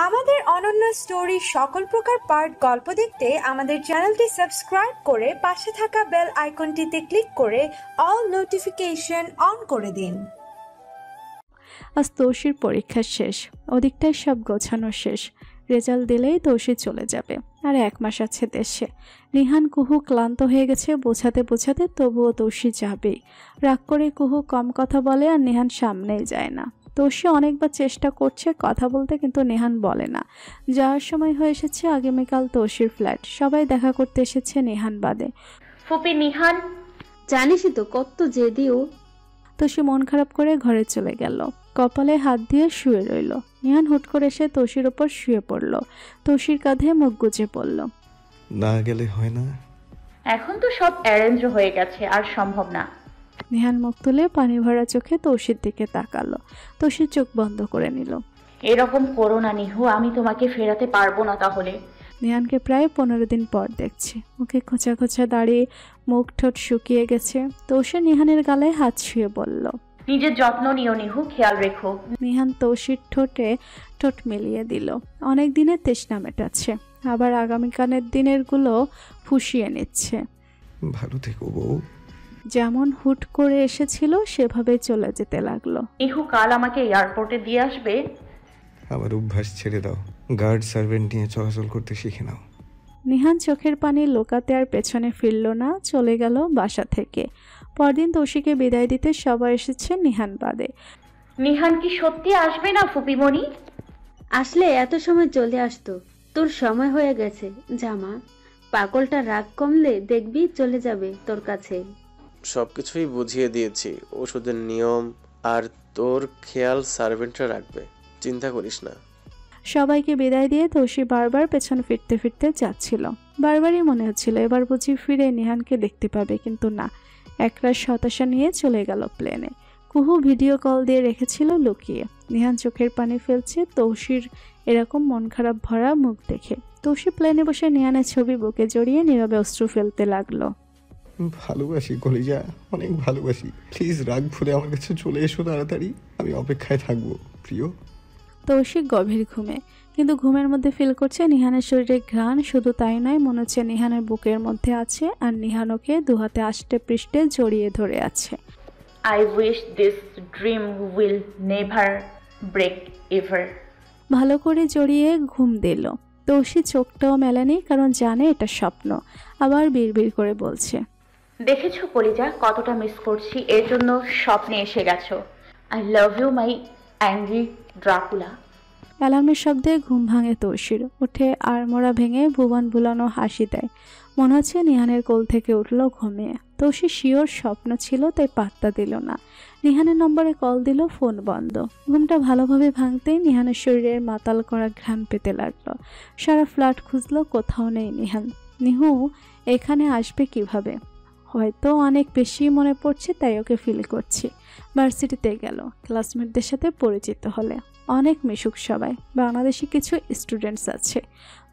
আমাদের অনন্য স্টোরি সকল প্রকার পার্ট গল্প দেখতে আমাদের চ্যানেলটি সাবস্ক্রাইব করে পাশে থাকা বেল আইকনটিতে ক্লিক করে অল নোটিফিকেশন অন করে দিন। আজ তৌসির পরীক্ষা শেষ, ওদিকটাই সব গোছানো শেষ। রেজাল্ট দিলেই তৌসি চলে যাবে, আর 1 মাস আছে দেশে। নিহান কুহু ক্লান্ত হয়ে গেছে বোঝাতে বোঝাতে, তবুও তৌসি যাবেই। রাগ করে কুহু কম কথা বলে আর নিহান সামনেই যায় না। তৌসি অনেকবার চেষ্টা করছে কথা বলতে, কিন্তু নেহান বলে না। যাওয়ার সময় হয়ে এসেছে আগামীকাল তৌসির ফ্ল্যাট। সবাই দেখা করতে এসেছে নেহান বাদে। ফুপি নিহান জানিসই তো কত জেদিও। তৌসি মন খারাপ করে ঘরে চলে গেল, কপালে হাত দিয়ে শুয়ে রইল। নিহান হুট করে এসে তৌসির ওপর শুয়ে পড়ল, তৌসির কাঁধে মুখ গুজে পড়ল। না গেলে হয় না? এখন তো সব অ্যারেঞ্জ হয়ে গেছে, আর সম্ভব না। নিহান মুখ তুলে পানি ভরা চোখে তৌসির দিকে তাকালো। তৌসির চোখ বন্ধ করে নিল। এরকম করো না নিহু, আমি তোমাকে ফেরাতে পারবো না তাহলে। নিহানকে প্রায় 15 দিন পর দেখছে, মুখে খোঁচা খোঁচা দাড়ি, মুখ ঠোঁট শুকিয়ে গেছে। তৌসির নিহানের গালে হাত শুয়ে বলল, নিজের যত্ন নিও নিহু, খেয়াল রেখো। নিহান তৌসির ঠোঁটে ঠোঁট মিলিয়ে দিল। অনেক দিনের তৃষ্ণা মেটাচ্ছে, আবার আগামীকালের দিনের গুলো ফুসিয়ে নিচ্ছে। ভালো থেকো বউ। যেমন হুট করে এসেছিল সেভাবে চলে যেতে লাগলো। নিহু কাল আমাকে এয়ারপোর্টে দিয়ে আসবে। আমার অভ্যাস ছেড়ে দাও, গার্ড সার্ভেন্ট নিয়ে চলাচল করতে শিখে নাও। নিহান চোখের পানি লোকাতে আর পেছনে ফিরল না, চলে গেল বাসা থেকে। পরদিন তৌসিকে বিদায় দিতে সবাই এসেছে নিহান বাদে। নিহান কি সত্যি আসবে না ফুপিমণি? আসলে এত সময় চলে আসতো। তোর সময় হয়ে গেছে জামা। পাগলটা রাগ কমলে দেখবি চলে যাবে তোর কাছে। সবকিছুই বুঝিয়ে দিয়েছি, ওষুধের নিয়ম আর তোর খেয়াল সার্ভেন্টরা রাখবে, চিন্তা করিস না। সবাইকে বিদায় দিয়ে তৌসি বারবার পেছন ফিরতে ফিরতে যাচ্ছিল। বারবারই মনে হচ্ছিল এবার বুঝি ফিরে নিহানকে দেখতে পাবে, কিন্তু না। একরাশ হতাশা নিয়ে চলে গেল প্লেনে। কুহু ভিডিও কল দিয়ে রেখেছিল লুকিয়ে। নিহান চোখের পানি ফেলছে তৌসির এরকম মন খারাপ ভরা মুখ দেখে। তৌসি প্লেনে বসে নিহানের ছবি বুকে জড়িয়ে নীরবে অশ্রু ফেলতে লাগলো। ভালোবাসি কলিজা, অনেক ভালোবাসি। প্লিজ রাগ ভুলে আমার কাছে চলে এসো তাড়াতাড়ি, আমি অপেক্ষায় থাকবো প্রিয়। তৌসিক গভীর ঘুমে, কিন্তু ঘুমের মধ্যে ফিল করছে নিহানের শরীরে ঘ্রাণ। শুধু তাই নয়, মনে হচ্ছে নিহানের বুকের মধ্যে আছে আর নিহানকে দুহাতে আষ্টে পৃষ্ঠে জড়িয়ে ধরে আছে। I wish this dream will never break ever. ভালো করে জড়িয়ে ঘুম দিল। তৌসি চোখটাও মেলেনি, কারণ জানে এটা স্বপ্ন। আবার বিড়বিড় করে বলছে, দেখেছো কলিজা কতটা মিস করছি, এর জন্য স্বপ্নে এসে গেছো। I love you my angry Dracula. অ্যালার্মের শব্দে ঘুম ভাঙে তৌসির। উঠে আড়মোড়া ভেঙে ভুবন বুলানো হাসি দেয়। মনে হচ্ছে নিহানের কোল থেকে উঠল ঘুমিয়ে। তৌসি শিওর স্বপ্ন ছিল, তাই পাত্তা দিল না। নিহানের নম্বরে কল দিল, ফোন বন্ধ। ঘুমটা ভালোভাবে ভাঙতেই নিহানের শরীরের মাতাল করা ঘ্রাণ পেতে লাগলো। সারা ফ্ল্যাট খুঁজলো, কোথাও নেই নিহান। নিহু এখানে আসবে কিভাবে? হয়তো অনেক বেশি মনে পড়ছে, তাই ওকে ফিল করছি। ভার্সিটিতে গেল, ক্লাসমেটদের সাথে পরিচিত হলে। অনেক মিশুক সবাই, বাংলাদেশি কিছু স্টুডেন্টস আছে।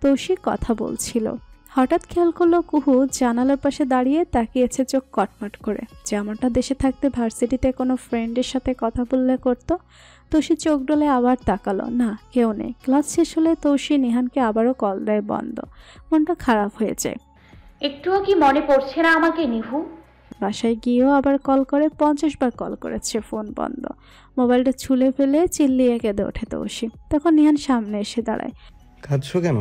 তৌসি কথা বলছিল, হঠাৎ খেয়াল করলো কুহু জানালার পাশে দাঁড়িয়ে তাকিয়েছে চোখ কটমট করে। যেমনটা দেশে থাকতে ভার্সিটিতে কোনো ফ্রেন্ডের সাথে কথা বললে করতো। তৌসি চোখ ডলে আবার তাকালো, না কেউ নেই। ক্লাস শেষ হলে তৌসি নিহানকে আবারও কল দেয়, বন্ধ। মনটা খারাপ হয়ে যায়। একটুও কি মনে পড়ছে না আমাকে নিহু? বাসায় গিয়েও আবার কল করে, 50 বার কল করেছে, ফোন বন্ধ। মোবাইলটা ছুলে ফেলে চিল্লিয়ে কেঁদে ওঠে তৌসি। তখন নিহান সামনে এসে দাঁড়ায়। কাঁদছো কেন?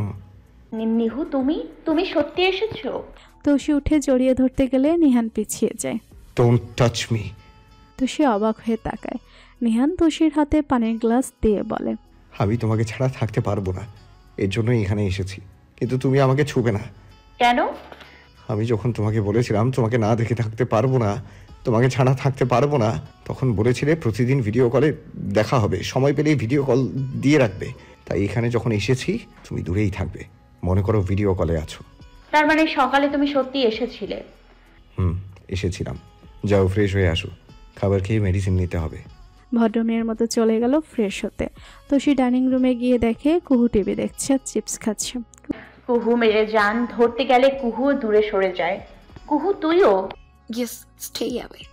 নিহু তুমি সত্যি এসেছো? তৌসি উঠে জড়িয়ে ধরতে গেলে নিহান পিছিয়ে যায়। Don't touch me. তৌসি অবাক হয়ে তাকায়। নিহান তৌসির হাতে পানির গ্লাস দিয়ে বলে, আমি তোমাকে ছাড়া থাকতে পারবো না, এর জন্যই এখানে এসেছি। কিন্তু তুমি আমাকে ছুবে না। কেন? আমি যখন তোমাকে বলেছিলাম তোমাকে না দেখে থাকতে পারবো না, তোমাকে ছাড়া থাকতে পারবো না, তখন বলেছিলে প্রতিদিন ভিডিও কলে দেখা হবে, সময় পেলেই ভিডিও কল দিয়ে রাখবে। তাই এখানে যখন এসেছি তুমি দূরেই থাকবে, মনে করো ভিডিও কলে আছো। তার মানে সকালে তুমি সত্যি এসেছিলে? এসেছিলাম। যাও ফ্রেশ হয়ে আসো, খাবার খেয়ে মেডিসিন নিতে হবে। ভদ্রমেয়ের মতো চলে গেল ফ্রেশ হতে। তৌসি ডাইনিং রুমে গিয়ে দেখে কুহু টিভি দেখছে আর চিপস খাচ্ছে। কুহু মেরে যান, ধরতে গেলে কুহু দূরে সরে যায়। কুহু তুইও? Yes, stay away.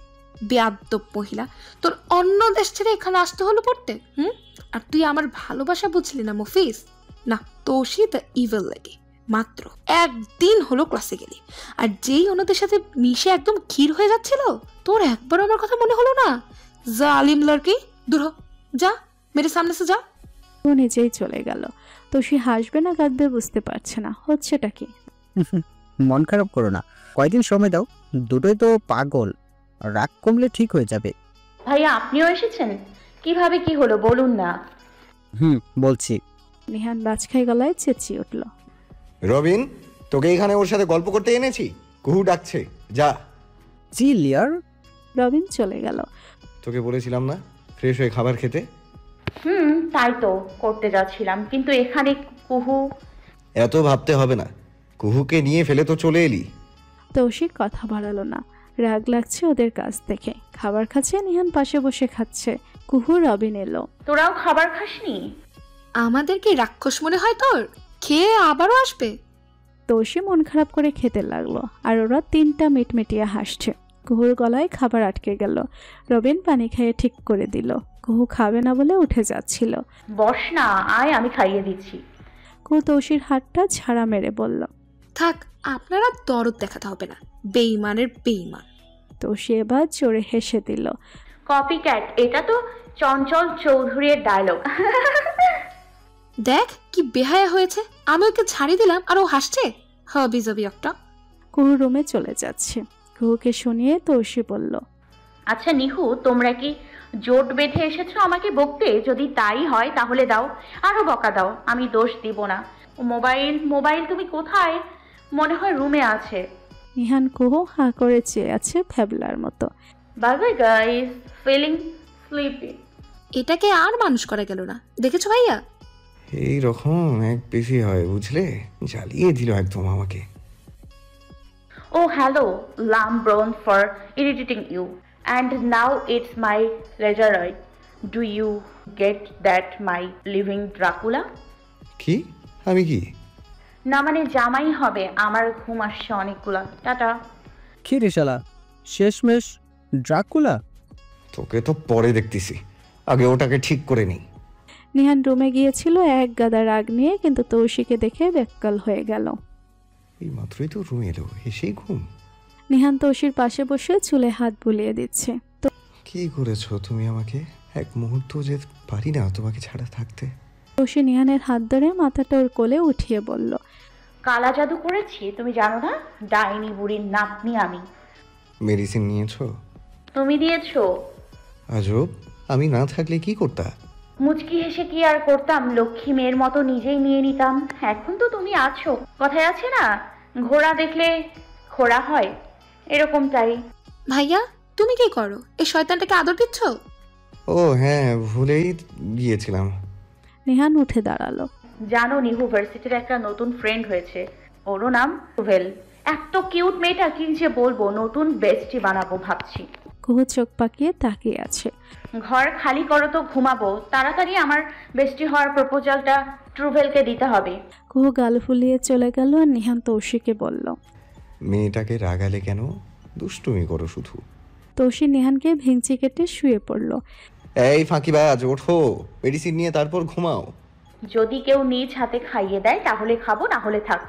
বেয়াদ্দপ মহিলা, তোর অন্য দেশ ছেড়ে এখানে আসতে হলো পড়তে। আর তুই আমার ভালোবাসা বুঝলি না মফিজ। না, তোষি দ্য ইভিল লেডি। মাত্র একদিন হলো ক্লাসে গেলি, আর যেই অন্যদের সাথে মিশে একদম ক্ষীর হয়ে যাচ্ছিল, তোর একবারও আমার কথা মনে হলো না? জালিম লড়কি, দূর হ, যা মেরে সামনে সে যা। ও নিজেই চলে গেল। তোষি হাসবে না কাঁদবে বুঝতে পারছে না, হচ্ছেটা কি। মন খারাপ করো না, কয়দিন সময় দাও, দুটোই তো পাগল, রাগ কমলে ঠিক হয়ে যাবে। ভাইয়া আপনিও এসেছেন? কিভাবে কি হলো বলুন না। বলছি। নিহান বাজখাই গলায় চেঁচিয়ে উঠল, রবিন, তোকে এখানে ওর সাথে গল্প করতে এনেছি। কুহু ডাকছে, যা। জি লিয়ার। রবিন চলে গেল। তোকে বলেছিলাম না ফ্রেশ হয়ে খাবার খেতে? তাই তো করতে যাচ্ছিলাম, কিন্তু এখানে কুহু। এত ভাবতে হবে না, কুহুকে নিয়ে ফেলে তো চলে এলি। তৌশি কথা বাড়ালো না, রাগ লাগছে ওদের কাছ থেকে। খাবার খাচ্ছে, নিহান পাশে বসে খাচ্ছে। কুহু রবিন এলো। তোরাও খাবার খাসনি? আমাদের কি রাক্ষস মনে হয় তোর? খেয়ে আবারও আসবে? তৌশি মন খারাপ করে খেতে লাগলো, আর ওরা তিনটা মিটমিটিয়ে হাসছে। কুহুর গলায় খাবার আটকে গেল। রবিন পানি খাইয়ে ঠিক করে দিল। কুহু খাবে না বলে উঠে যাচ্ছিল। বস না, আয় আমি খাইয়ে দিচ্ছি। কুহু তৌশির হাতটা ঝাড়া মেরে বলল, থাক, আপনারা দরদ দেখাতে হবে না, বেঈমানের বেঈমান। তৌশি এবার জোরে হেসে দিল। কপি ক্যাট, এটা তো চঞ্চল চৌধুরীর ডায়লগ। দেখ কি বেহায়া হয়েছে, আমি ওকে ছাড়ি দিলাম আর ও হাসছে। হবিজবি একটা। কুহু রুমে চলে যাচ্ছে। কুহুকে শুনিয়ে তৌশি বলল, আচ্ছা নিহু, তোমরা কি জোট বেঁধে এসেছো আমাকে বকতে? যদি তাই হয় তাহলে দাও, আরো বকা দাও, আমি দোষ দিব না। মোবাইল তুমি কোথায়? মনে হয় রুমে আছে। নিহান কুহু হাঁ করে চেয়ে আছে ফ্যাবলার মতো। Bye bye guys, feeling sleepy. এটাকে আর মানুষ করা গেল না, দেখেছো ভাইয়া? এই রকম এক বেশি হয় বুঝলে, জ্বালিয়ে দিল একদম আমাকে। Oh hello, Lamb Brown for irritating you. And now it's my pleasure. Do you get that my living Dracula? কি? আমি কি? না মানে জামাই হবে, আমার ঘুম আসছে অনেকগুলা। টাটা। কি রে শালা, শেষমেশ ড্রাকুলা? তোকে তো পরে দেখতেছি, আগে ওটাকে ঠিক করে নিই। নিহান রুমে গিয়েছিল এক গাদা রাগ নিয়ে, কিন্তু তৌশিকে দেখে বেক্কাল হয়ে গেল। এই মাত্রই তো রুমে এলো, এসেই ঘুম। নিহান তৌশির পাশে বসে চুলে হাত বুলিয়ে দিচ্ছে। কি করেছো তুমি আমাকে? এক মুহূর্ত যে পারি না তোমাকে ছাড়া থাকতে। তৌশি নিহানের হাত ধরে মাথাটা ওর কোলে উঠিয়ে বলল, কালা জাদু করেছি, তুমি জানো না? ডাইনি বুড়ির নাতনি আমি। মেডিসিন নিয়েছো? তুমি দিয়েছো। আজব, আমি না থাকলে কি করতা? মুচকি হেসে কি আর করতাম, লক্ষ্মী মেয়ের মতো নিজেই নিয়ে নিতাম। এখন তো তুমি আছো, কথায় আছে না, ঘোড়া দেখলে খোড়া হয়, এরকমটাই। ভাইয়া তুমি কি করো? এই শয়তানটাকে আদর দিচ্ছ? ও হ্যাঁ, ভুলেই গিয়েছিলাম। নিহান উঠে দাঁড়ালো। জানো নিহু ভার্সিটির একটা নতুন ফ্রেন্ড হয়েছে, ওরও নাম টুভেল। এত কিউট মেয়েটা, কি যে বলবো, নতুন বেস্টি বানাবো ভাবছি। কুহু চোখ পাকিয়ে তাকিয়ে আছে। ঘর খালি করো তো ঘুমাবো, তাড়াতাড়ি আমার বেস্টি হওয়ার প্রপোজালটা ট্রুভেলকে দিতে হবে। কুহু গাল ফুলিয়ে চলে গেল, আর নিহান তৌশিকে বলল, মেয়েটাকে রাগালে কেন? দুষ্টুমি করো শুধু। তৌশি নিহানকে ভেঙচি কেটে শুয়ে পড়ল। এই ফাঁকিবাজ, ওঠো, মেডিসিন নিয়ে তারপর ঘুমাও। যদি কেউ নিজ হাতে খাইয়ে দেয় তাহলে খাবো, না হলে থাক।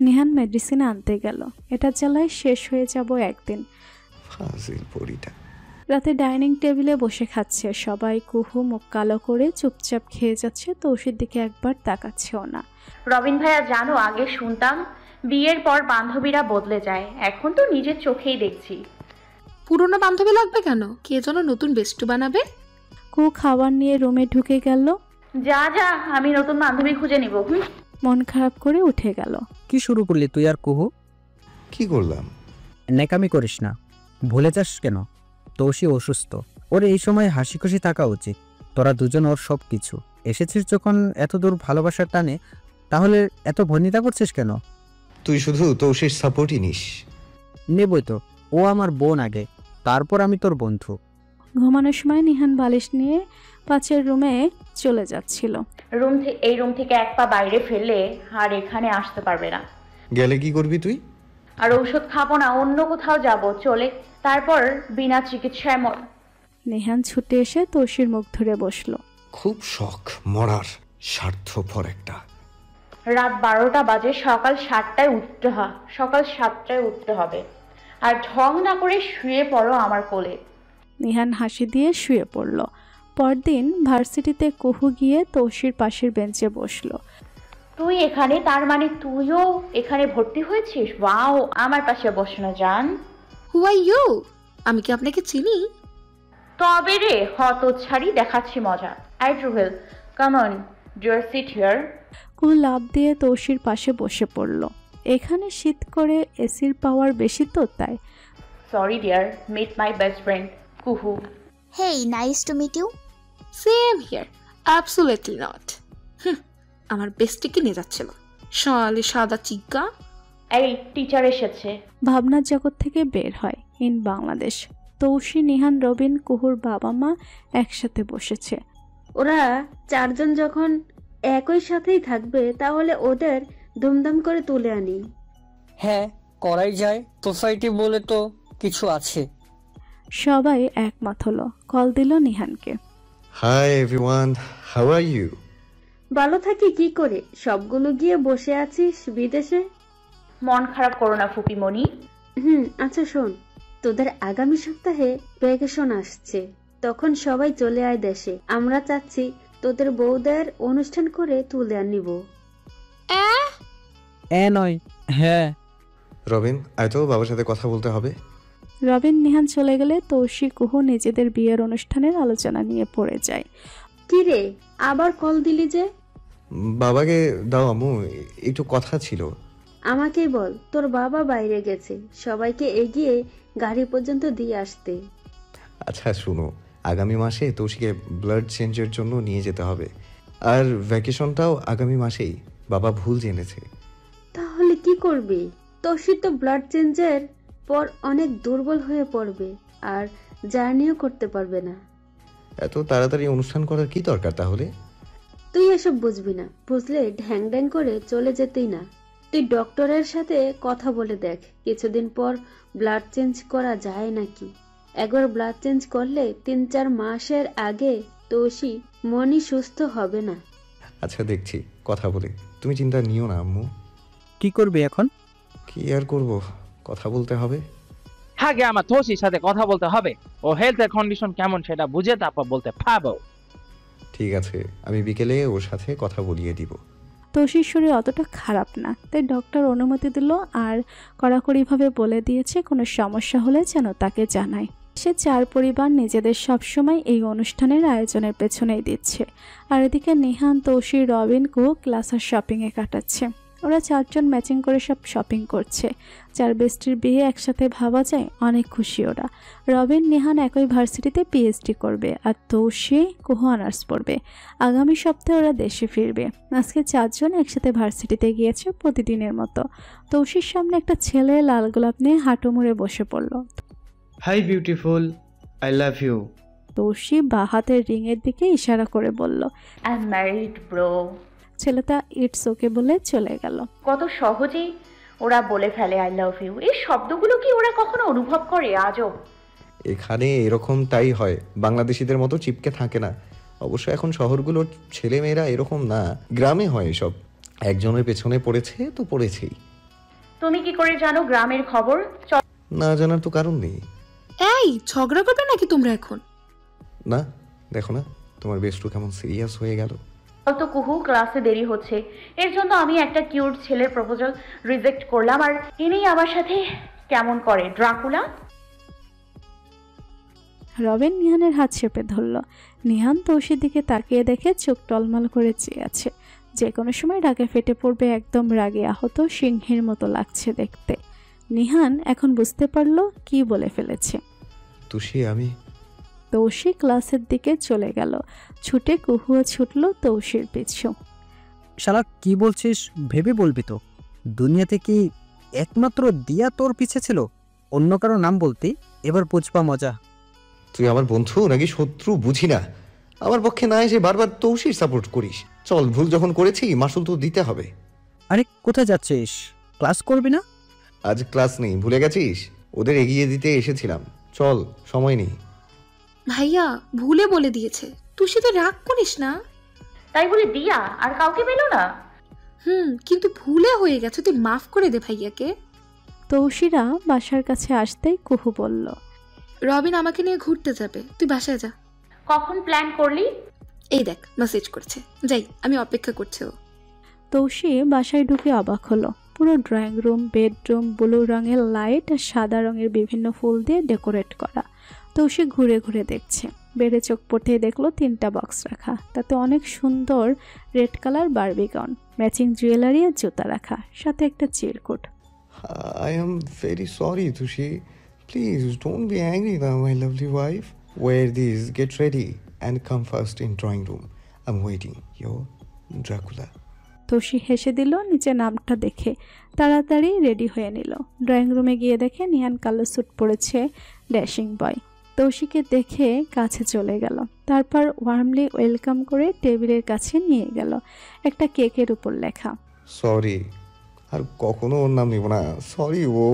নিহান মেডিসিন আনতে গেল। এটা জ্বালায় শেষ হয়ে যাব একদিন। ফাজিল পরিটা। রাতে ডাইনিং টেবিলে বসে খাচ্ছে সবাই। কুহু মুখ কালো করে চুপচাপ খেয়ে যাচ্ছে, তৌশির দিকে একবার তাকাচ্ছেও না। রবিন ভাইয়া জানো, আগে শুনতাম বিয়ের পর বান্ধবীরা বদলে যায়, এখন তো নিজের চোখেই দেখছি। পুরনো বান্ধবী লাগবে কেন? কে যেন নতুন বেস্টু বানাবে। কুহু খাবার নিয়ে রুমে ঢুকে গেল। যা যা, আমি নতুন বান্ধবী খুঁজে নিব। মন খারাপ করে উঠে গেল। কি শুরু করলি তুই আর কুহু? কি করলাম? নেকামি করিস না, ভুলে যাস কেন? তৌশি অসুস্থ, ওর এই সময় হাসি খুশি থাকা উচিত। তোরা দুজন ওর সব কিছু। এসেছিস যখন এত দূর ভালোবাসার টানে, তাহলে এত ভনিতা করছিস কেন? তুই শুধু তৌশির সাপোর্টই নিস। নেবই তো, ও আমার বোন আগে, তারপর আমি তোর বন্ধু। ঘুমানোর সময় নিহান বালিশ নিয়ে পাশের রুমে চলে যাচ্ছিল। এই রুম থেকে এক পা বাইরে ফেললে আর এখানে আসতে পারবে না। গেলে কি করবি তুই? আর ঔষধ খাবো না, অন্য কোথাও যাব চলে, তারপর বিনা চিকিৎসায় নেহান ছুটে এসে তোষির মুখ ধরে বসলো। খুব শখ মরার, স্বার্থপর একটা। রাত 12টা বাজে, সকাল 7টায় উঠতে হবে, আর ঢং না করে শুয়ে পড়ো আমার কোলে। নিহান হাসি দিয়ে শুয়ে পড়ল। পরদিন ভার্সিটিতে কুহু গিয়ে তোষির পাশের বেঞ্চে বসলো। তুই এখানে, তার মানে তুইও এখানে ভর্তি হয়েছিস? ওয়াও, আমার পাশে বসো না জান। Who are you? আমি কি আপনাকে চিনি? তবে রে হতচ্ছাড়ি, দেখাচ্ছি মজা। I Ruhel, come on, dear sit here. Kuhu লাফ দিয়ে তোষির পাশে বসে পড়ল। এখানে শীত করে এসির পাওয়ার বেশি তো তাই। Sorry dear, meet my best friend Kuhu. Hey, nice to meet you. Same here, absolutely not. আমার বেস্টিকে নিয়ে যাচ্ছিল শালি সাদা চিকা। এই টিচার এসেছে। ভাবনার জগৎ থেকে বের হয় ইন বাংলাদেশ। তৌসি, নিহান, রবিন, কুহুর বাবা মা একসাথে বসেছে। ওরা চারজন যখন একই সাথেই থাকবে তাহলে ওদের ধুমধাম করে তুলে আনি। হ্যাঁ, করাই যায়, সোসাইটি বলে তো কিছু আছে। সবাই একমত হলো। কল দিল নিহানকে। Hi everyone, how are you? ভালো থাকি কি করে, সবগুলো গিয়ে বসে আছিস বিদেশে। মন খারাপ করো না ফুপিমণি। আচ্ছা শোন, তোদের আগামী সপ্তাহে ভ্যাকেশন আসছে, তখন সবাই চলে আয় দেশে। আমরা চাচ্ছি তোদের বউদের অনুষ্ঠান করে তুলে আনিব। নয়, হ্যাঁ। রবিন, আয় তো, বাবার সাথে কথা বলতে হবে। রবিন নিহান চলে গেলে তৌসি, কুহু নিজেদের বিয়ের অনুষ্ঠানের আলোচনা নিয়ে পড়ে যায়। কি রে, আবার কল দিলি যে? বাবাকে দাও আম্মু, একটু কথা ছিল। আমাকেই বল, তোর বাবা বাইরে গেছে, সবাইকে এগিয়ে গাড়ি পর্যন্ত দিয়ে আসতে। আচ্ছা শুনো, আগামী মাসে তৌশিকে ব্লাড চেঞ্জের জন্য নিয়ে যেতে হবে, আর ভ্যাকেশনটাও আগামী মাসেই। বাবা ভুল জেনেছে। তাহলে কি করবি? তৌশি তো ব্লাড চেঞ্জের পর অনেক দুর্বল হয়ে পড়বে, আর জার্নিও করতে পারবে না। এত তাড়াতাড়ি অনুষ্ঠান করার কি দরকার তাহলে? তুই এসব বুঝবি না, বুঝলে ঢ্যাং ড্যাং করে চলে যেতেই না। তুই ডক্টরের সাথে কথা বলে দেখ, কিছুদিন পর ব্লাড চেঞ্জ করা যায় নাকি। একবার ব্লাড চেঞ্জ করলে 3-4 মাসের আগে তৌসি মনি সুস্থ হবে না। আচ্ছা দেখছি, কথা বলে। তুমি চিন্তা নিও না আম্মু। কি করবে এখন? কি আর করব, কথা বলতে হবে। আগে আমার তোষির সাথে কথা বলতে হবে, ও হেলথের কন্ডিশন কেমন সেটা বুঝে তারপর বলতে পারবো। ঠিক আছে, আমি বিকেলে ওর সাথে কথা বলিয়ে দিব। তৌসির শরীর অতটা খারাপ না, তাই ডক্টর অনুমতি দিল, আর কড়াকড়িভাবে বলে দিয়েছে কোনো সমস্যা হলে যেন তাকে জানায়। সে 4 পরিবার নিজেদের সবসময় এই অনুষ্ঠানের আয়োজনের পেছনেই দিচ্ছে। আর এদিকে নিহান, তৌসি, রবিন, কুহু ক্লাস আর শপিংয়ে কাটাচ্ছে। ওরা 4 জন ম্যাচিং করে সব শপিং করছে। 4 বেস্টির বিয়ে একসাথে ভাবা যায়, অনেক খুশি ওরা। রবিন, নিহান একই ভার্সিটিতে পিএইচডি করবে, আর তৌসি, কুহু অনার্স পড়বে। আগামী সপ্তাহে ওরা দেশে ফিরবে। আজকে 4 জন একসাথে ভার্সিটিতে গিয়েছে প্রতিদিনের মতো। তৌসির সামনে একটা ছেলে লাল গোলাপ নিয়ে হাঁটু মুড়ে বসে পড়ল। Hi beautiful, I love you. Tausi বাঁ হাতের রিংয়ের দিকে ইশারা করে বলল, আই এম ম্যারিড ব্রো। ছেলেটা ইটস ওকে বলে চলে গেল। কত সহজেই ওরা বলে ফেলে আই লাভ ইউ। এই শব্দগুলো কি ওরা কখনো অনুভব করে? আজব। এখানে এরকম তাই হয়, বাংলাদেশিদের মতো চিপকে থাকে না। অবশ্য এখন শহরগুলোর ছেলেমেয়েরা এরকম না, গ্রামে হয় এসব। একজনের পেছনে পড়েছে তো পড়েছেই। তুমি কি করে জানো গ্রামের খবর? না জানার তো কারণ নেই। এই ঝগড়া করবে নাকি তোমরা এখন? না, দেখো না তোমার বেস্টু কেমন সিরিয়াস হয়ে গেল। তো কুহু, ক্লাসে দেরি হচ্ছে, এর জন্য আমি একটা কিউট ছেলের প্রপোজাল রিজেক্ট করলাম, আর ইনি আমার সাথে কেমন করে ড্রাকুলা। রবিন নিহানের হাত চেপে ধরল। নিহান তৌসির দিকে তাকিয়ে দেখে চোখ টলমল করে চেয়ে আছে। যে কোনো সময় রাগে ফেটে পড়বে, একদম রাগে আহত সিংহের মতো লাগছে দেখতে। নিহান এখন বুঝতে পারলো কি বলে ফেলেছে। তুষি, আমি। তৌসি ক্লাসের দিকে চলে গেল। ছুটে কুহুও ছুটল তৌসির পিছু। শালা কি বলছিস ভেবে বলবি তো। দুনিয়াতে কি একমাত্র দিয়া তোর পিছে ছিল? অন্য কারো নাম বলতি, এবার বুঝবা মজা। তুই আমার বন্ধু নাকি শত্রু বুঝি না। আমার পক্ষে না এসে বারবার তৌসির সাপোর্ট করিস। চল, ভুল যখন করেছি মাসুল তো দিতে হবে। আরে কোথায় যাচ্ছিস? ক্লাস করবি না? আজ ক্লাস নেই, ভুলে গেছিস? ওদের এগিয়ে দিতে এসেছিলাম। চল, সময় নেই। ভাইয়া ভুলে বলে দিয়েছে, তুই সেটা রাগ করিস না। তাই বলে দিয়া আর কাউকে পেল না? কিন্তু ভুলে হয়ে গেছে, তুই মাফ করে দে ভাইয়াকে। তৌশিরা বাসার কাছে আসতেই কুহু বলল, রবিন আমাকে নিয়ে ঘুরতে যাবে, তুই বাসায় যা। কখন প্ল্যান করলি? এই দেখ মেসেজ করছে, যাই, আমি অপেক্ষা করছি। ও তৌশি বাসায় ঢুকে অবাক হলো। পুরো ড্রয়িং রুম, বেডরুম ব্লু রঙের লাইট আর সাদা রঙের বিভিন্ন ফুল দিয়ে ডেকোরেট করা। তৌশি ঘুরে ঘুরে দেখছে। বেড়ে চোখ পড়তে দেখলো 3টা বক্স রাখা, তাতে অনেক সুন্দর red colour Barbie gown, matching jewellery আর জুতা রাখা, সাথে একটা চিরকুট। I am very sorry, Tushi. Please don't be angry now, my lovely wife. Wear these, get ready, and come first in drawing room. I'm waiting. Your Dracula. তৌশি হেসে দিল নিচে নামটা দেখে, তাড়াতাড়ি রেডি হয়ে নিল। ড্রয়িং রুমে গিয়ে দেখে নিহান কালো স্যুট পরেছে ড্যাশিং বয়। তৌশিকে দেখে কাছে চলে গেল, তারপর ওয়ার্মলি ওয়েলকাম করে টেবিলের কাছে নিয়ে গেল। একটা কেকের উপর লেখা সরি, আর কখনো ওর নাম নিব না, সরি ও।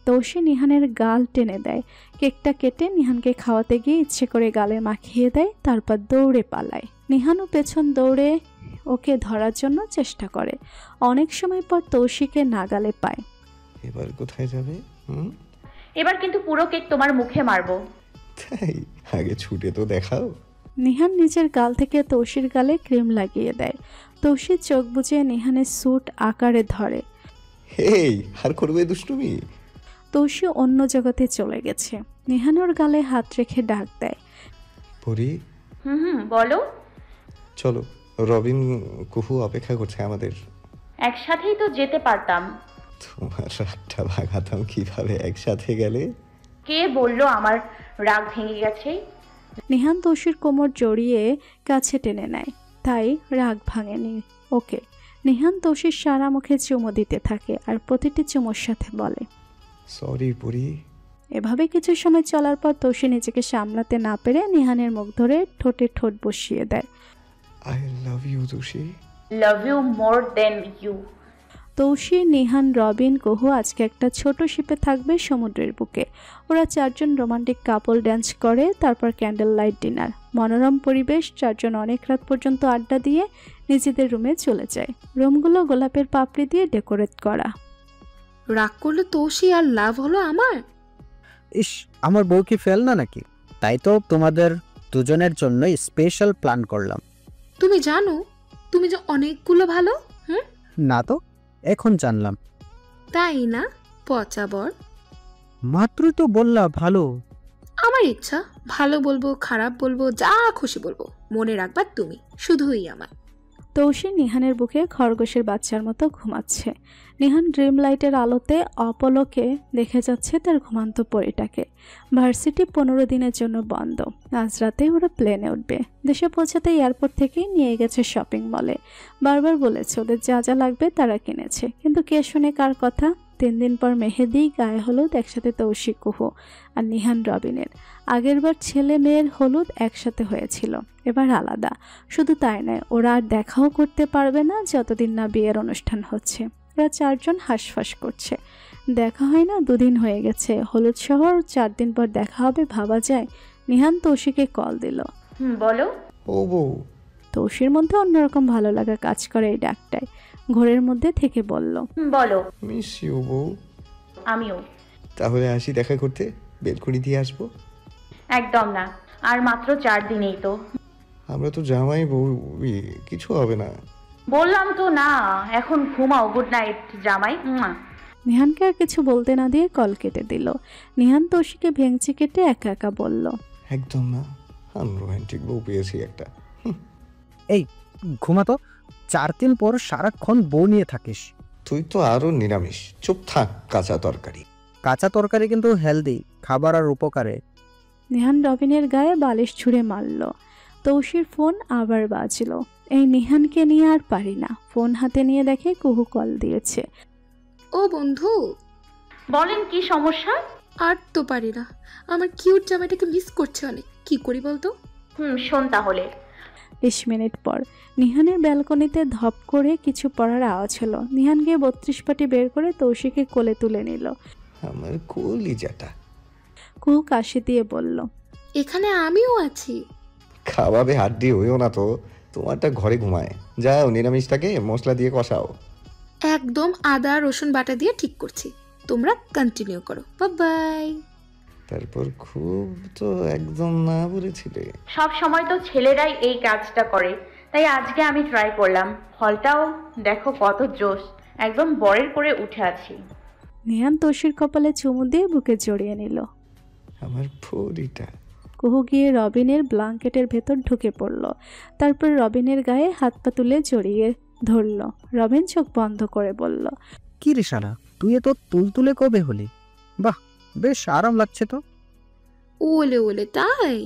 তৌশি নিহানের গাল টেনে দেয়। কেকটা কেটে নিহানকে খাওয়াতে গিয়ে ইচ্ছে করে গালে মাখিয়ে দেয়, তারপর দৌড়ে পালায়। নিহানও পেছন দৌড়ে ওকে ধরার জন্য চেষ্টা করে। অনেক সময় পর তৌশিকে নাগালে পায়। এবার কোথায় যাবে? এবার কিন্তু পুরো কেক তোমার মুখে মারবো। তাই আগে ছুটে তো দেখাও। নিহান নিজের গাল থেকে তৌশির গালে ক্রিম লাগিয়ে দেয়। তৌশির চোখ বুজে নিহানের স্যুট আকারে ধরে। হেই, আর করবে দুষ্টুমি? তৌশি অন্য জগতে চলে গেছে। নিহান ওর গালে হাত রেখে ডাক দেয়, পরি। বলো। চলো, রবিন কুহু অপেক্ষা করছে আমাদের। একসাথেই তো যেতে পারতাম। তোমার রাগটা ভাগাতাম কিভাবে একসাথে গেলে? কে বললো আমার রাগ ভেঙে গেছে? নিহান তৌশির কোমর জড়িয়ে কাছে টেনে নেয়, তাই রাগ ভাঙেনি ওকে। নিহান তৌশির সারা মুখে চুমো দিতে থাকে আর প্রতিটি চুমোর সাথে বলে, সরি পরি। এভাবে কিছু সময় চলার পর তৌশি নিজেকে সামলাতে না পেরে নিহানের মুখ ধরে ঠোঁটে ঠোঁট বসিয়ে দেয়। I love you Tushi. Love you more than you. Taushi, Nihan, Robin, Kuhu আজকে একটা ছোট শিপে থাকবে সমুদ্রের বুকে। ওরা 4জন রোমান্টিক কাপল ড্যান্স করে, তারপর ক্যান্ডেল লাইট ডিনার। মনোরম পরিবেশ। 4জন অনেক রাত পর্যন্ত আড্ডা দিয়ে নিজেদের রুমে চলে যায়। রুমগুলো গোলাপের পাপড়ি দিয়ে ডেকোরেট করা। রাগ করলে তৌশি আর লাভ হলো আমার। ইস, আমার বউ কি ফেল না নাকি? তাই তো তোমাদের দুজনের জন্যই স্পেশাল প্ল্যান করলাম। তুমি জানো তুমি যে অনেকগুলো ভালো। না তো, এখন জানলাম। তাই না পচা বর? মাত্রই তো বললা ভালো। আমার ইচ্ছা, ভালো বলবো খারাপ বলবো যা খুশি বলবো, মনে রাখবা তুমি শুধুই আমার। তৌশি নিহানের বুকে খরগোশের বাচ্চার মতো ঘুমাচ্ছে। নিহান ড্রিম লাইটের আলোতে অপলকে দেখে যাচ্ছে তার ঘুমান্ত পরিটাকে। ভার্সিটি 15 দিনের জন্য বন্ধ। আজ রাতে ওরা প্লেনে উঠবে। দেশে পৌঁছাতে এয়ারপোর্ট থেকেই নিয়ে গেছে শপিং মলে। বারবার বলেছে ওদের যা যা লাগবে তারা কিনেছে, কিন্তু কে শুনে কার কথা। 3 দিন পর মেহেদি, গায়ে হলুদ একসাথে তৌশি, কুহু আর নিহান রবিনের। আগেরবার ছেলে মেয়ের হলুদ একসাথে হয়েছিল, এবার আলাদা। শুধু তাই নয়, ওরা আর দেখাও করতে পারবে না যতদিন না বিয়ের অনুষ্ঠান হচ্ছে। ওরা 4জন হাঁসফাঁস করছে। দেখা হয় না 2 দিন হয়ে গেছে। হলুদ শহর 4 দিন পর দেখা হবে ভাবা যায়। নিহান তৌশিকে কল দিল। বলো। ও বউ। তৌশির মধ্যে অন্যরকম ভালো লাগা কাজ করে এই ডাকটায়। ঘরের মধ্যে থেকে বলল, বলো। মিস ইউ বউ। আমিও। তাহলে আসি দেখা করতে, বেলকুনি দিয়ে আসবো। একদম না, আর মাত্র 4 দিনেই তো। আমরা তো জামাই বউ, কিছু হবে না। বললাম তো না, এখন ঘুমাও। গুড নাইট জামাই। নিহানকে আর কিছু বলতে না দিয়ে কল কেটে দিল। নিহান তৌশিকে ভেঙচি কেটে একা একা বলল, একদম না, আনরোম্যান্টিক বউ পেয়েছি একটা। এই ঘুমাতো, 4 দিন পর সারাক্ষণ বউ নিয়ে থাকিস। তুই তো আরো নিরামিষ। চুপ থাক। কাঁচা তরকারি। কাঁচা তরকারি কিন্তু হেলদি খাবার আর উপকারে। নিহান রবিনের গায়ে বালিশ ছুঁড়ে মারল। তৌশির ফোন আবার বাজল। এই নিহানকে নিয়ে আর পারি না। ফোন হাতে নিয়ে দেখে কুহু কল দিয়েছে। ও বন্ধু, বলেন কি সমস্যা? আর তো পারি না, আমার কিউট জামাইটাকে মিস করছে অনেক। কি করি বলতো? শোন তাহলে। 20 মিনিট পর নিহানের ব্যালকনিতে ধপ করে কিছু পড়ার আওয়াজ হলো। নিহান গিয়ে 32 পাটি বের করে তৌশিকে কোলে তুলে নিল। আমার কলিজাটা। কুহু কাশি দিয়ে বলল, এখানে আমিও আছি। খাওয়াবে হাড্ডি হইও না তো, তোমারটা ঘরে ঘুমায়। যাও নিরামিষটাকে মশলা দিয়ে কষাও। একদম আদা রসুন বাটা দিয়ে ঠিক করছি, তোমরা কন্টিনিউ করো। বাই। তারপর খুব তো একদম না বলেছিলে। সব সময় তো ছেলেরাই এই কাজটা করে, তাই আজকে আমি ট্রাই করলাম। ফলটাও দেখো কত জোশ, একদম বরের করে উঠে আছি। নিহান তৌশির কপালে চুমু দিয়ে বুকে জড়িয়ে নিল। আমার ফরিটা। কুহু গিয়ে রবিনের ব্ল্যাঙ্কেটের ভেতর ঢুকে পড়ল। তারপর রবিনের গায়ে হাত পা তুলে জড়িয়ে ধরল। রবিন চোখ বন্ধ করে বলল, কি রে সারা, তুই এত তুলতুলে কবে হলি? বাহ, বেশ আরাম লাগছে তো। ওলে ওলে তাই?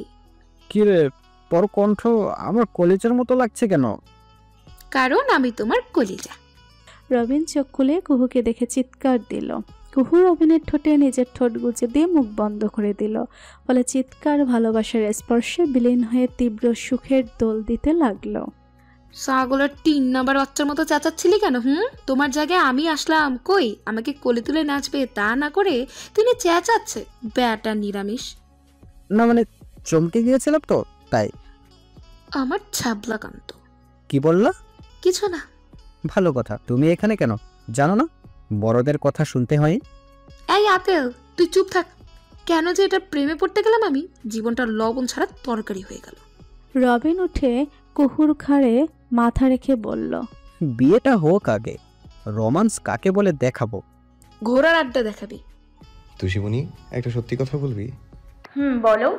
কি রে, তোর কণ্ঠ আমার কলেজের মতো লাগছে কেন? কারণ আমি তোমার কলিজা। রবিন চোখ খুলে কুহুকে দেখে চিৎকার দিল। কুহু রবিনের ঠোঁটে নিজের ঠোঁট গুজে দিয়ে মুখ বন্ধ করে দিল। ফলে চিৎকার ভালোবাসার স্পর্শে বিলীন হয়ে তীব্র সুখের দোল দিতে লাগলো। ছাগলের 3 নাম্বার বাচ্চার মতো চেঁচাচ্ছিলি কেন? তোমার জায়গায় আমি আসলাম, কই আমাকে কোলে তুলে নাচবে তা না করে তিনি চেঁচাচ্ছে ব্যাটা নিরামিষ। না মানে চমকে গিয়েছিলাম তো তাই। আমার ছাবলা কান্ত। কি বললা? কিছু না। ভালো কথা, তুমি এখানে কেন জানো না? বড়দের কথা শুনতে হয়। এই আপেল, তুই চুপ থাক। কেন যে এটা প্রেমে পড়তে গেলাম আমি, জীবনটা লবণ ছাড়া তরকারি হয়ে গেল। রবিন উঠে কুহুর ঘাড়ে মাথা রেখে বলল, বিয়েটা হোক আগে, রোমান্স কাকে বলে দেখাবো। ঘোড়ার আড্ডা দেখাবি। তুষিমণি, একটা সত্যি কথা বলবি? বলো।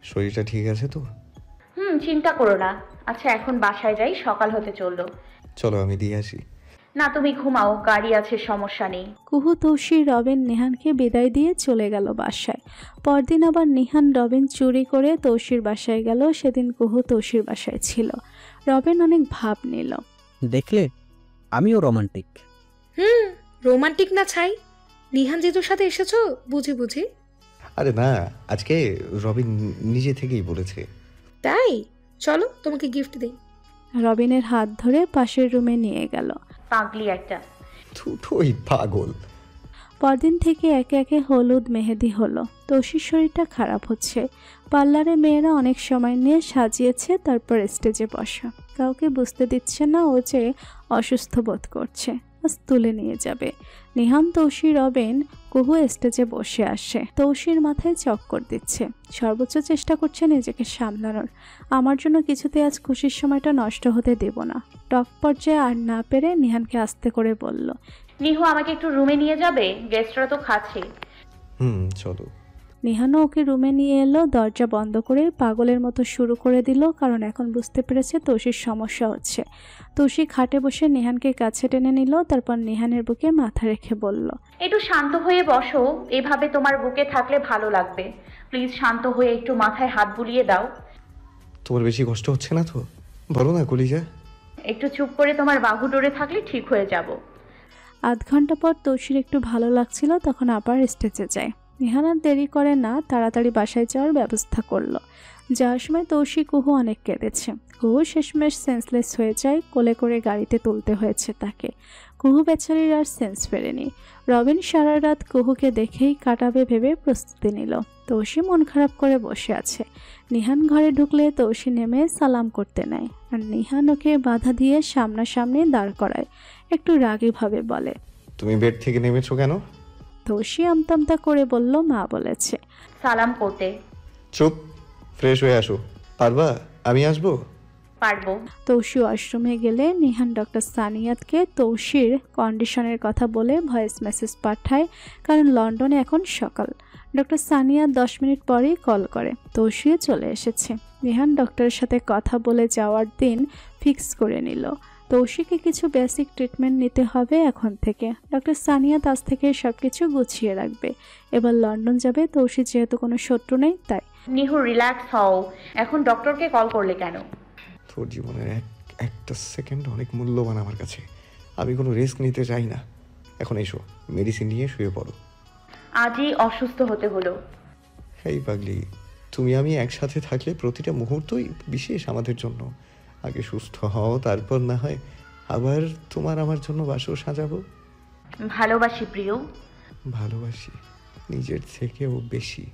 শরীরটা ঠিক আছে তো? চিন্তা করো না। আচ্ছা এখন বাসায় যাই, সকাল হতে চললো। চলো আমি দিয়ে আসি। না তুমি ঘুমাও, গাড়ি আছে, সমস্যা নেই। কুহু তৌশি রবিন নিহানকে বিদায় দিয়ে চলে গেল বাসায়। পরদিন আবার নিহান রবিন চুরি করে তৌশির বাসায় গেল। সেদিন কুহু তৌশির বাসায় ছিল। রবিন অনেক ভাব নিল। দেখলে, আমিও রোমান্টিক। রোমান্টিক না ছাই, নিহান জিতুর সাথে এসেছো বুঝি বুঝি। আরে না, আজকে রবিন নিজে থেকেই বলেছে। তাই চলো তোমাকে গিফট দেই। রবিনের হাত ধরে পাশের রুমে নিয়ে গেল। পাগলি একটা। থুথুই পাগল। পরদিন থেকে একে একে হলুদ মেহেদি হলো। তৌশির শরীরটা খারাপ হচ্ছে। পার্লারে মেয়েরা অনেক সময় নিয়ে সাজিয়েছে, তারপর স্টেজে বসা। কাউকে বুঝতে দিচ্ছে না ও যে অসুস্থ বোধ করছে। আজ তুলে নিয়ে যাবে। নিহান তৌশি রবিন কুহু স্টেজে বসে আসে। তৌশির মাথায় চক্কর দিচ্ছে। সর্বোচ্চ চেষ্টা করছে নিজেকে সামলানোর। আমার জন্য কিছুতে আজ খুশির সময়টা নষ্ট হতে দেব না। টক পর্যায়ে আর না পেরে নিহানকে আস্তে করে বলল, নিহু আমাকে একটু রুমে নিয়ে যাবে, গেস্টরা তো খাচ্ছে। চলো। নিহানও ওকে রুমে নিয়ে এলো। দরজা বন্ধ করে পাগলের মতো শুরু করে দিল, কারণ এখন বুঝতে পেরেছে তৌশির সমস্যা হচ্ছে। তৌশি খাটে বসে নিহানকে কাছে টেনে নিল। তারপর নিহানের বুকে মাথা রেখে বলল, একটু শান্ত হয়ে বসো, এভাবে তোমার বুকে থাকলে ভালো লাগবে। প্লিজ শান্ত হয়ে একটু মাথায় হাত বুলিয়ে দাও। তোমার বেশি কষ্ট হচ্ছে না তো? বলো না কলিজা। একটু চুপ করে তোমার বাহু ডোরে থাকলে ঠিক হয়ে যাব। আধ ঘন্টা পর তৌশির একটু ভালো লাগছিল, তখন আবার স্টেজে যায়। নিহান আর দেরি করে না, তাড়াতাড়ি বাসায় যাওয়ার ব্যবস্থা করলো। যাওয়ার সময় তৌশি কুহু অনেক কেঁদেছে। কুহু শেষমেশ সেন্সলেস হয়ে যায়। কোলে করে গাড়িতে তুলতে হয়েছে তাকে। কুহু বেচারির আর সেন্স ফেরেনি। রবিন সারা রাত কুহুকে দেখেই কাটাবে ভেবে প্রস্তুতি নিল। তৌশি মন খারাপ করে বসে আছে। নিহান ঘরে ঢুকলে তৌশি নেমে সালাম করতে নেয়, আর নিহান ওকে বাধা দিয়ে সামনাসামনি দাঁড় করায়। একটু রাগীভাবে বলে, তুমি বেড থেকে নেমেছো কেন? তৌশি আমতামতা করে বলল, মা বলেছে। সালাম করতে। চুপ, ফ্রেশ হয়ে আসো। পারবা? আমি আসবো। পারবো। তৌশি ওয়াশরুমে গেলে নিহান ডক্টর সানিয়াতকে তৌশির কন্ডিশনের কথা বলে ভয়েস মেসেজ পাঠায়, কারণ লন্ডনে এখন সকাল। ডক্টর সানিয়াত 10 মিনিট পরেই কল করে। তৌশিও চলে এসেছে। নিহান ডক্টরের সাথে কথা বলে যাওয়ার দিন ফিক্স করে নিল। তৌশিকে কিছু বেসিক ট্রিটমেন্ট নিতে হবে এখন থেকে। ডক্টর সানিয়াত আজ থেকে সবকিছু গুছিয়ে রাখবে। এবার লন্ডন যাবে তৌশি, যেহেতু কোনো শত্রু নেই তাই। নিহু রিল্যাক্স হও। এখন ডক্টরকে কল করলে কেন? তোর জীবনের একটা সেকেন্ড অনেক মূল্যবান আমার কাছে। আমি কোনো রিস্ক নিতে চাই না। এখন এসো, মেডিসিন নিয়ে শুয়ে পড়ো। আজই অসুস্থ হতে হলো। এই পাগলি, তুমি আমি একসাথে থাকলে প্রতিটা মুহূর্তই বিশেষ আমাদের জন্য। আগে সুস্থ হও, তারপর না হয় আবার তোমার আমার জন্য বাসর সাজাবো। ভালোবাসি প্রিয়। ভালোবাসি নিজের থেকেও বেশি।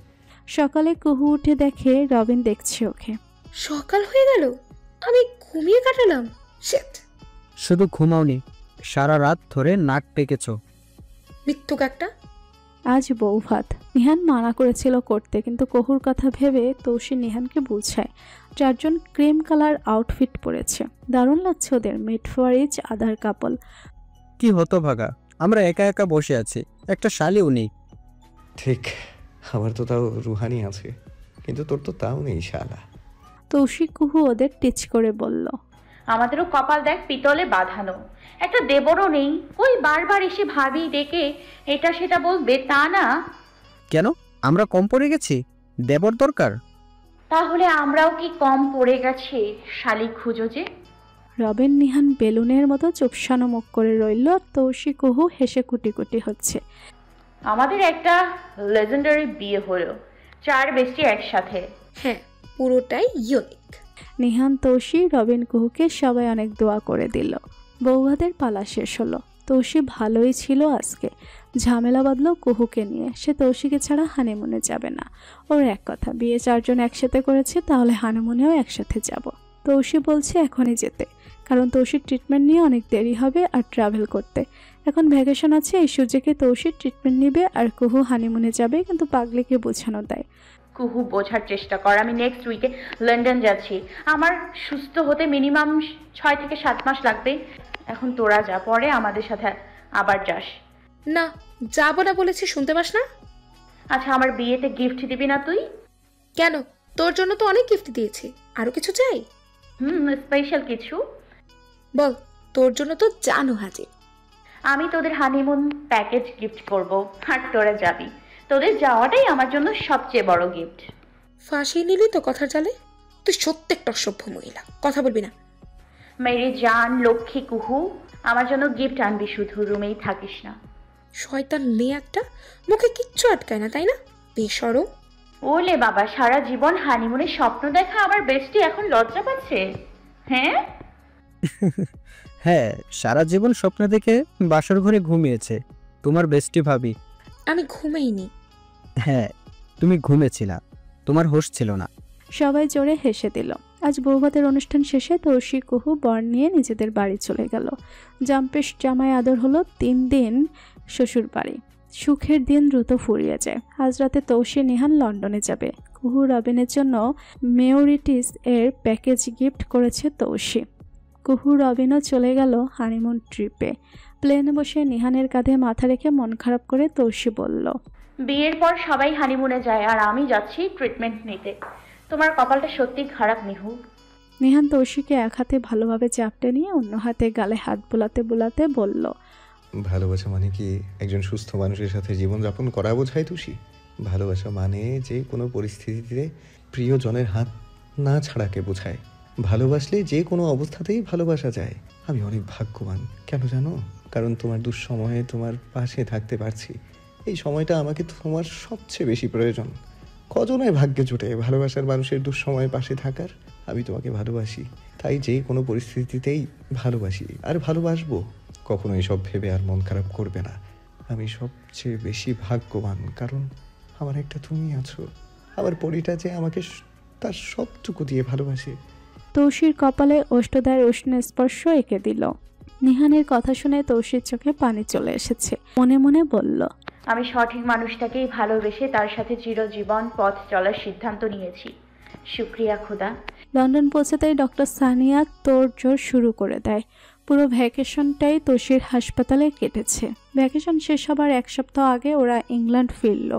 সকালে কুহু উঠে দেখে রবিন দেখছে ওকে। সকাল হয়ে গেল, আমি ঘুমিয়ে কাটালাম। শিট। শুধু ঘুমাওনি, সারা রাত ধরে নাক পেকেছ। মৃত্যুক একটা। আজ বউ ভাত। নিহান মানা করেছিল করতে, কিন্তু কুহুর কথা ভেবে তৌসি নিহানকে বুঝায়। চারজন ক্রিম কালার আউটফিট পরেছে, দারুণ লাগছে ওদের। মিড ফর ইচ আদার কাপল। কি হতো ভাগা, আমরা একা একা বসে আছি, একটা শালিও নেই। ঠিক, আমার তো তাও রুহানি আছে, কিন্তু তোর তো তাও নেই শালা। তৌসি কুহু ওদের টিচ করে বলল, আমাদেরও কপাল দেখ পিতলে বাঁধানো, একটা দেবরও নেই। ওই বারবার এসে ভাবি ডেকে এটা সেটা বলবে তা না। কেন, আমরা কম পড়ে গেছি? দেবর দরকার? তাহলে আমরাও কি কম পড়ে গেছি? শালিক খুঁজো যে। রবিন নিহান বেলুনের মতো চুপসানো মুখ করে রইল, আর তৌসি কুহু হেসে কুটি কুটি হচ্ছে। আমাদের একটা লেজেন্ডারি বিয়ে হলো, 4 বেস্টি একসাথে। হ্যাঁ, পুরোটাই ইউনিক। নিহান, তৌসি, রবিন, কুহুকে সবাই অনেক দোয়া করে দিল। বৌভাতের পালা শেষ হলো। তৌসি ভালোই ছিল আজকে। ঝামেলা বাঁধলো কুহুকে নিয়ে। সে তৌসিকে ছাড়া হানিমুনে যাবে না। ওর এক কথা, বিয়ে 4 জন একসাথে করেছে, তাহলে হানিমুনেও একসাথে যাব। তৌসি বলছে এখনই যেতে, কারণ তৌসির ট্রিটমেন্ট নিয়ে অনেক দেরি হবে আর ট্রাভেল করতে। এখন ভ্যাকেশন আছে, এই সুযোগে তৌসির ট্রিটমেন্ট নিবে আর কুহু হানিমুনে যাবে, কিন্তু পাগলিকে বোঝানো দেয়। কুহু বোঝার চেষ্টা কর, আমি নেক্সট উইকে লন্ডন যাচ্ছি। আমার সুস্থ হতে মিনিমাম 6 থেকে 7 মাস লাগবে। এখন তোরা যা, পরে আমাদের সাথে আবার যাস। না, যাবো না বলেছি, শুনতে পাস না? আচ্ছা, আমার বিয়েতে গিফট দিবি না তুই? কেন, তোর জন্য তো অনেক গিফট দিয়েছি, আরো কিছু চাই? স্পেশাল কিছু বল, তোর জন্য তো জানো হাজির। আমি তোদের হানিমুন প্যাকেজ গিফট করব, আর তোরা যাবি। তোদের যাওয়াটাই আমার জন্য সবচেয়ে বড় গিফট। ফাঁসিয়ে নিলি তো কথার জালে। তুই সত্যি একটা অসভ্য মহিলা, কথা বলবি না। মেরে জান লক্ষ্মী কুহু, আমার জন্য গিফট আনবি, শুধু রুমেই থাকিস না। শয়তান মেয়ে একটা, মুখে কিচ্ছু আটকায় না, তাই না? বেশরম। ওলে বাবা, সারা জীবন হানিমুনের স্বপ্ন দেখা আমার বেস্টি এখন লজ্জা পাচ্ছে? হ্যাঁ হ্যাঁ, সারা জীবন স্বপ্ন দেখে বাসর ঘরে ঘুমিয়েছে তোমার বেস্টি ভাবি। আমি ঘুমাইনি। হ্যাঁ, তুমি ঘুমেছিলা, তোমার হোশ ছিল না। সবাই জোরে হেসে দিল। আজ বৌভাতের অনুষ্ঠান শেষে তৌসি কুহু বর নিয়ে নিজেদের বাড়ি চলে গেল। জাম্পেশ জামাই আদর হলো 3 দিন শ্বশুর বাড়ি। সুখের দিন দ্রুত ফুরিয়ে যায়। আজ রাতে তৌসি নিহান লন্ডনে যাবে। কুহু রবিনের জন্য মেয়োরিটিস এর প্যাকেজ গিফট করেছে তৌসি। কুহু রবিনও চলে গেল হানিমুন ট্রিপে। প্লেনে বসে নিহানের কাঁধে মাথা রেখে মন খারাপ করে তৌসি বলল, বিয়ের পর সবাই হানিমুনে যায় আর আমি যাচ্ছি ট্রিটমেন্ট নিতে। তোমার কপালটা সত্যি খারাপ নিহু। নিহান তৌসিকে এক হাতে ভালোভাবে চাপটে নিয়ে অন্য হাতে গালে হাত বোলাতে বোলাতে বলল, ভালোবাসা মানে কি একজন সুস্থ মানুষের সাথে জীবনযাপন করা বোঝায় তুষি? ভালোবাসা মানে যে কোনো পরিস্থিতিতে প্রিয়জনের হাত না ছাড়াকে বোঝায়। ভালোবাসলে যে কোনো অবস্থাতেই ভালোবাসা যায়। আমি অনেক ভাগ্যবান, কেন জানো? কারণ তোমার দুঃসময়ে তোমার পাশে থাকতে পারছি। এই সময়টা আমাকে তোমার সবচেয়ে বেশি প্রয়োজন। কজনায় ভাগ্যে জুটে ভালোবাসার মানুষের দুঃসময়ে পাশে থাকার? আমি তোমাকে ভালোবাসি, তাই যে কোনো পরিস্থিতিতেই ভালোবাসি আর ভালোবাসবো। কখনো এসব ভেবে আর মন খারাপ করবে না। আমি সবচেয়ে বেশি ভাগ্যবান, কারণ আমার একটা তুমি আছো। আমার পরিটা যে আমাকে তার সবটুকু দিয়ে ভালোবাসে। তৌসির কপালে ওষ্ঠদায়ের উষ্ণ স্পর্শ এঁকে দিল। নিহানের কথা শুনে তৌসির চোখে পানি চলে এসেছে। মনে মনে বলল, আমি সঠিক মানুষটাকেই ভালোবেসে তার সাথে চিরজীবন পথ চলার সিদ্ধান্ত নিয়েছি। শুক্রিয়া খোদা। লন্ডন পৌঁছাতেই ডক্টর সানিয়া তোড়জোড় শুরু করে দেয়। পুরো ভ্যাকেশনটাই তৌসির হাসপাতালে কেটেছে। ভ্যাকেশন শেষ হবার 1 সপ্তাহ আগে ওরা ইংল্যান্ড ফিরল।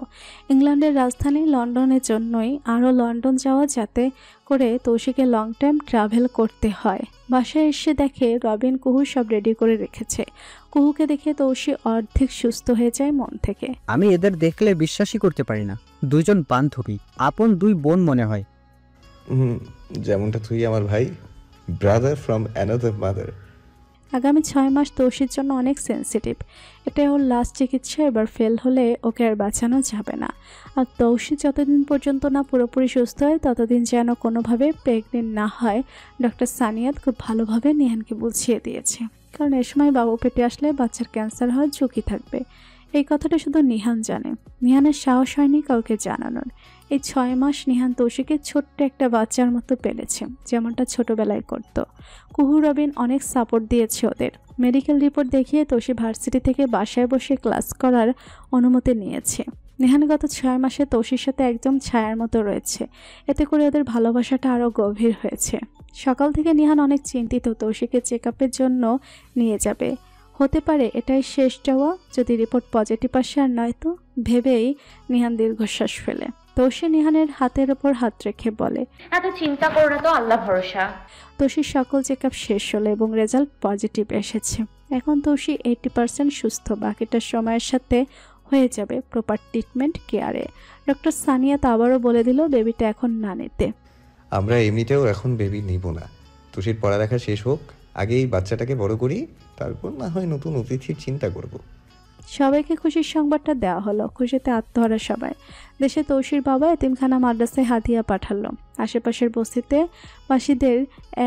ইংল্যান্ডের রাজধানী লন্ডনের জন্যই আরও লন্ডন যাওয়া, যাতে করে তৌসিকে লং টাইম ট্রাভেল করতে হয়। বাসায় এসে দেখে রবিন কুহু সব রেডি করে রেখেছে। কুহুকে দেখে তৌসি অর্ধেক সুস্থ হয়ে যায় মন থেকে। আমি এদের দেখলে বিশ্বাসই করতে পারি না। 2 জন বান্ধবী, আপন 2 বোন মনে হয়। যেমনটা তুই আমার ভাই, ব্রাদার ফ্রম অ্যানাদার মাদার। আগামী 6 মাস তৌসির জন্য অনেক সেন্সিটিভ। এটাই ওর লাস্ট চিকিৎসা, এবার ফেল হলে ওকে আর বাঁচানো যাবে না। আর তৌসির যতদিন পর্যন্ত না পুরোপুরি সুস্থ হয় ততদিন যেন কোনোভাবে প্রেগনেন্ট না হয়, ডক্টর সানিয়াত খুব ভালোভাবে নিহানকে বুঝিয়ে দিয়েছে। কারণ এ সময় বাবু পেটে আসলে বাচ্চার ক্যান্সার হওয়ার ঝুঁকি থাকবে। এই কথাটা শুধু নিহান জানে, নিহানের সাহস হয়নি কাউকে জানানোর। এই 6 মাস নিহান তৌসিকে ছোট্ট একটা বাচ্চার মতো পেলেছে, যেমনটা ছোটবেলায় করত। কুহু রবিন অনেক সাপোর্ট দিয়েছে ওদের। মেডিকেল রিপোর্ট দেখিয়ে তৌসি ভার্সিটি থেকে বাসায় বসে ক্লাস করার অনুমতি নিয়েছে। নিহান গত 6 মাসে তৌসির সাথে একদম ছায়ার মতো রয়েছে, এতে করে ওদের ভালোবাসাটা আরও গভীর হয়েছে। সকাল থেকে নিহান অনেক চিন্তিত তৌসিকে চেক আপের জন্য নিয়ে যাবে। হতে পারে এটাই শেষ যাওয়া, যদি রিপোর্ট পজিটিভ আসে, আর নয়তো ভেবেই নিহান দীর্ঘশ্বাস ফেলে। তৌসি নিহানের হাতের ওপর হাত রেখে বলে, এত চিন্তা করো না তো, আল্লাহ ভরসা। তৌসির সকল চেক আপ শেষ হলো এবং রেজাল্ট পজিটিভ এসেছে। এখন তৌসি 80% সুস্থ, বাকিটা সময়ের সাথে হয়ে যাবে প্রপার ট্রিটমেন্ট কেয়ারে। ডক্টর সানিয়াত আবারও বলে দিল বেবিটা এখন না নিতে। আমরা এমনিতেও এখন বেবি নিব না, তুষির পড়ালেখা শেষ হোক, আগেই বাচ্চাটাকে বড় করি, তারপর না হয় নতুন অতিথির চিন্তা করব। সবাইকে খুশির সংবাদটা দেওয়া হলো। খুশিতে আত্মহারা সবাই। দেশে তৌসির বাবা এতিমখানা মাদ্রাসায় হাদিয়া পাঠালো। আশেপাশের বস্তিতে বাসীদের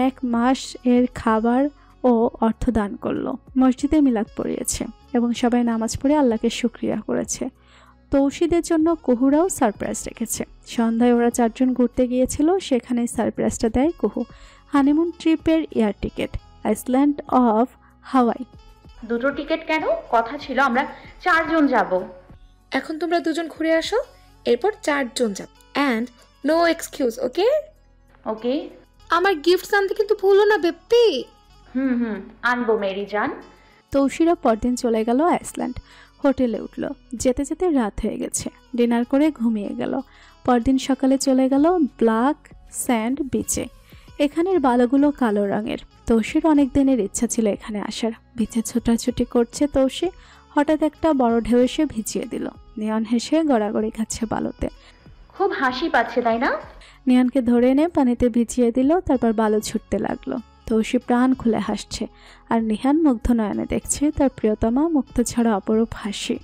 1 মাস এর খাবার ও অর্থ দান করলো। মসজিদে মিলাদ পড়িয়েছে এবং সবাই নামাজ পড়ে আল্লাহকে শুকরিয়া করেছে। তৌসিদের জন্য কুহুরাও সারপ্রাইজ রেখেছে। সন্ধ্যায় ওরা 4 জন ঘুরতে গিয়েছিল, সেখানেই সারপ্রাইজটা দেয় কুহু। হানিমুন ট্রিপের air ticket, Iceland of Hawaii. 2টো টিকিট কেন? কথা ছিল আমরা 4 জন যাব। এখন তোমরা 2 জন ঘুরে আসো, এরপর 4 জন যাব। অ্যান্ড নো এক্সকিউজ, ওকে? ওকে। আমার গিফটস আনতে কিন্তু ভুলো না বেপি। আনবো মেরি জান। তৌসিরা পরদিন চলে গেল আইসল্যান্ড। হোটেলে উঠল। যেতে যেতে রাত হয়ে গেছে। ডিনার করে ঘুমিয়ে গেল। পরদিন সকালে চলে গেল ব্ল্যাক স্যান্ড বিচে। এখানের বালুগুলো কালো রঙের। তৌসির অনেক দিনের ইচ্ছা ছিল এখানে আসার। বিচে ছোটাছুটি করছে তৌসি, হঠাৎ একটা বড় ঢেউ এসে ভিজিয়ে দিল। নিয়ন হেসে গড়াগড়ি খাচ্ছে বালুতে। খুব হাসি পাচ্ছে তাই না? নিয়নকে ধরে এনে পানিতে ভিজিয়ে দিল, তারপর বালু ছুটতে লাগলো। তৌসি প্রাণ খুলে হাসছে, আর নিহান মুগ্ধ নয়নে দেখছে তার প্রিয়তমা মুক্ত ছাড়া অপরূপ হাসি।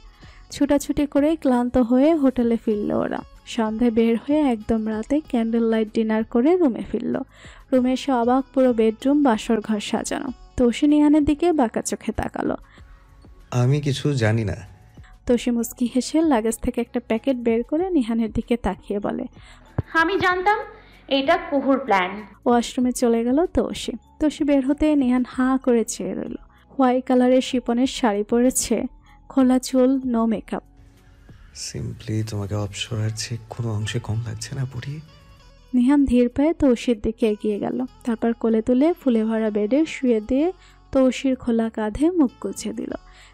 ছুটাছুটি করে ক্লান্ত হয়ে হোটেলে ফিরল ওরা। সন্ধ্যায় বের হয়ে একদম রাতে ক্যান্ডেল লাইট ডিনার করে রুমে ফিরল। রুমে এসে অবাক, পুরো বেডরুম বাসর ঘর সাজানো। তৌসি নিহানের দিকে বাঁকা চোখে তাকালো। আমি কিছু জানি না। তৌসি মুস্কি হেসে লাগেজ থেকে একটা প্যাকেট বের করে নিহানের দিকে তাকিয়ে বলে, আমি জানতাম এটা কুহুর প্ল্যান। ওয়াশরুমে চলে গেল তৌসি। তৌসি বের হতে নিহান হাঁ করে চেয়ে রইল। হোয়াইট কালারের শিপনের শাড়ি পরেছে, খোলা চুল, নো মেকআপ। সিম্পলি তোমাকে অপসরার চেয়ে কোনো অংশে কম লাগছে না পড়ি। নিহান ধীর পায়ে তৌসির দিকে এগিয়ে গেল। তারপর কোলে তুলে ফুলে ভরা বেডে শুয়ে দিয়ে তৌসির খোলা কাঁধে মুখ গুছিয়ে দিল।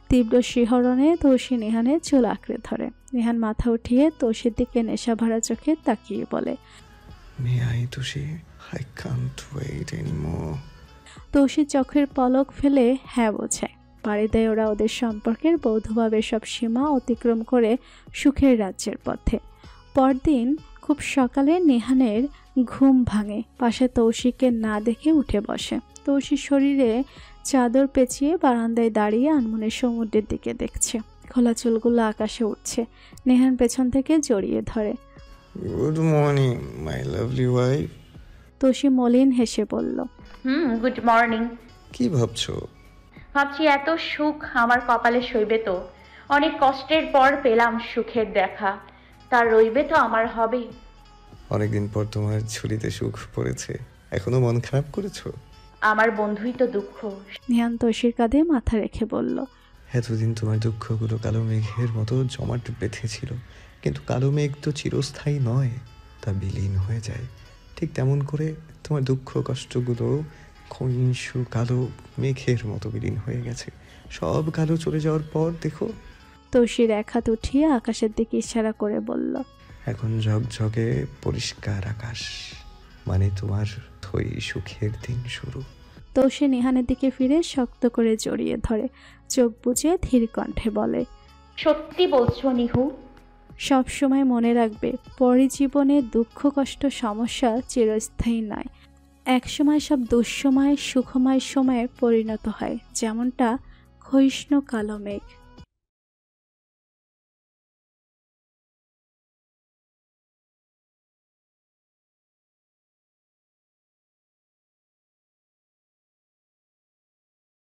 তীব্র শিহরণে তৌসি নিহানের চুল আঁকড়ে ধরে। নিহান মাথা উঠিয়ে তৌসির দিকে নেশা ভরা চোখে তাকিয়ে বলে, may I Tushi, I can't wait anymore. তৌসির চোখের পলক ফেলে হ্যাঁ বোঝায়। পাড়ি দেয় ওরা ওদের সম্পর্কের বৌদ্ধভাবে সব সীমা অতিক্রম করে সুখের রাজ্যের পথে। পরদিন খুব সকালে নিহানের ঘুম ভাঙে। পাশে তৌসিকে না দেখে উঠে বসে। তৌসির শরীরে চাদর পেঁচিয়ে বারান্দায় দাঁড়িয়ে আনমনে সমুদ্রের দিকে দেখছে। খোলা চুলগুলো আকাশে উঠছে। নিহান পেছন থেকে জড়িয়ে ধরে। Good morning my lovely wife. Tausi মলিন হেসে বলল, গুড মর্নিং। কি ভাবছো? ভাবছি এত সুখ আমার কপালে সইবে তো। অনেক কষ্টের পর পেলাম সুখের দেখা, তার রইবে তো আমার হবে। অনেকদিন পর তোমার ঝুলিতে সুখ পড়েছে, এখনো মন খারাপ করেছো? আমার বন্ধুই তো দুঃখ। নিহান তৌসির কাঁধে মাথা রেখে বলল, এতদিন তোমার দুঃখগুলো কালো মেঘের মতো জমাট বেঁধেছিল, কিন্তু কালো মেঘ তো চিরস্থায়ী নয়, তা বিলীন হয়ে যায়। ঠিক তেমন করে তোমার দুঃখ কষ্টগুলো ক্ষয়িষ্ণু কালো মেঘের মতো বিলীন হয়ে গেছে। সব কালো চলে যাওয়ার পর দেখো। তৌসির এক হাত উঠিয়ে আকাশের দিকে ইশারা করে বলল, এখন ঝকঝকে পরিষ্কার আকাশ, মানে তোমার ওই সুখের দিন শুরু। তৌসি নিহানের দিকে ফিরে শক্ত করে জড়িয়ে ধরে। চোখ বুজে ধীর কণ্ঠে বলে, সত্যি বলছো নিহু? সব সময় মনে রাখবে, পরজীবনে দুঃখ কষ্ট সমস্যা চিরস্থায়ী নয়। একসময় সব দুঃসময় সুখময় সময়ে পরিণত হয়, যেমনটা ক্ষয়িষ্ণু কালো মেঘ।